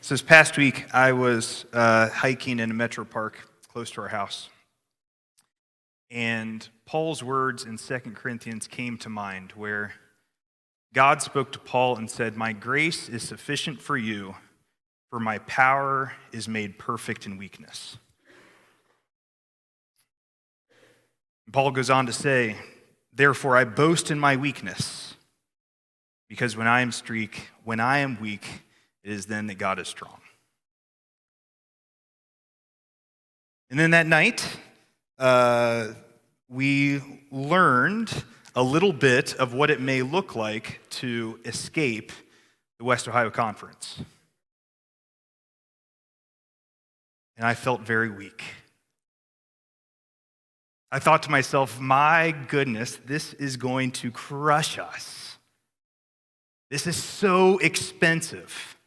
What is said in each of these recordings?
So this past week, I was hiking in a metro park close to our house. And Paul's words in 2 Corinthians came to mind, where God spoke to Paul and said, "My grace is sufficient for you, for my power is made perfect in weakness." And Paul goes on to say, "Therefore I boast in my weakness, because when I am weak, it is then that God is strong." And then that night, we learned a little bit of what it may look like to escape the West Ohio Conference. And I felt very weak. I thought to myself, my goodness, this is going to crush us. This is so expensive.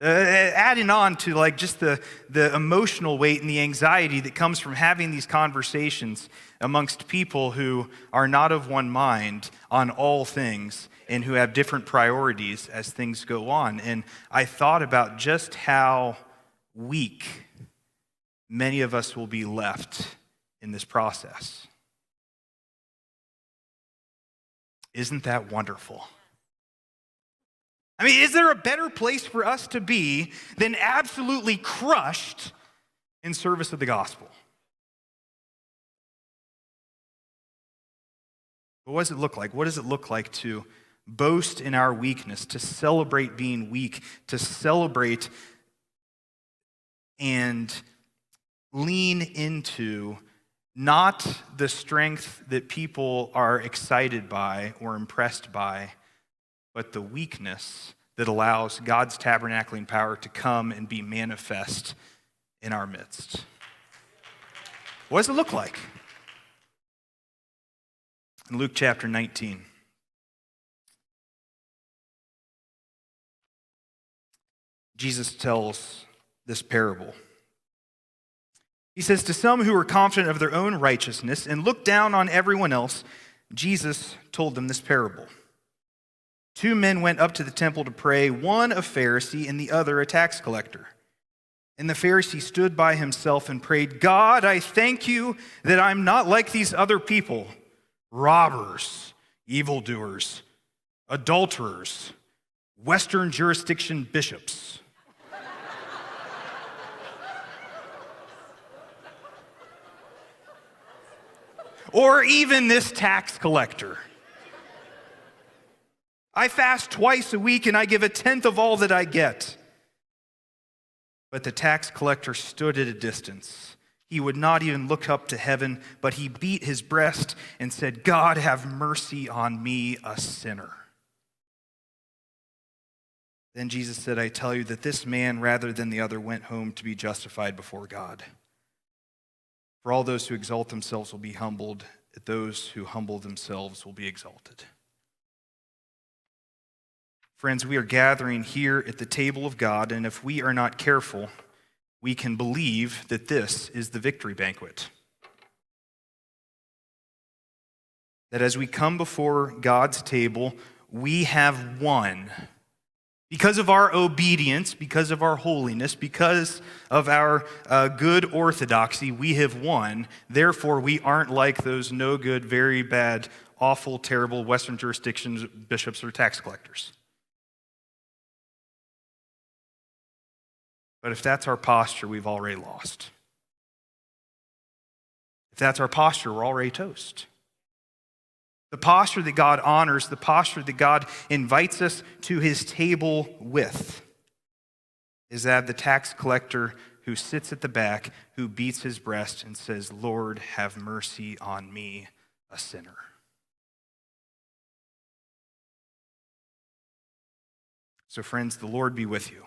Adding on to just the emotional weight and the anxiety that comes from having these conversations amongst people who are not of one mind on all things and who have different priorities as things go on. And I thought about just how weak many of us will be left in this process. Isn't that wonderful? I mean, is there a better place for us to be than absolutely crushed in service of the gospel? But what does it look like? What does it look like to boast in our weakness, to celebrate being weak, to celebrate and lean into not the strength that people are excited by or impressed by, but the weakness that allows God's tabernacling power to come and be manifest in our midst? What does it look like? In Luke chapter 19, Jesus tells this parable. He says, "To some who were confident of their own righteousness and looked down on everyone else, Jesus told them this parable. 2 men went up to the temple to pray, one a Pharisee and the other a tax collector. And the Pharisee stood by himself and prayed, 'God, I thank you that I'm not like these other people, robbers, evildoers, adulterers, Western jurisdiction bishops.'" Or even this tax collector. "I fast twice a week and I give 1/10 of all that I get." But the tax collector stood at a distance. He would not even look up to heaven, but he beat his breast and said, "God, have mercy on me, a sinner." Then Jesus said, "I tell you that this man, rather than the other, went home to be justified before God. For all those who exalt themselves will be humbled, and those who humble themselves will be exalted." Friends, we are gathering here at the table of God, and if we are not careful, we can believe that this is the victory banquet. That as we come before God's table, we have won. Because of our obedience, because of our holiness, because of our good orthodoxy, we have won. Therefore, we aren't like those no good, very bad, awful, terrible Western jurisdictions bishops or tax collectors. But if that's our posture, we've already lost. If that's our posture, we're already toast. The posture that God honors, the posture that God invites us to his table with, is that of the tax collector who sits at the back, who beats his breast and says, "Lord, have mercy on me, a sinner." So friends, the Lord be with you.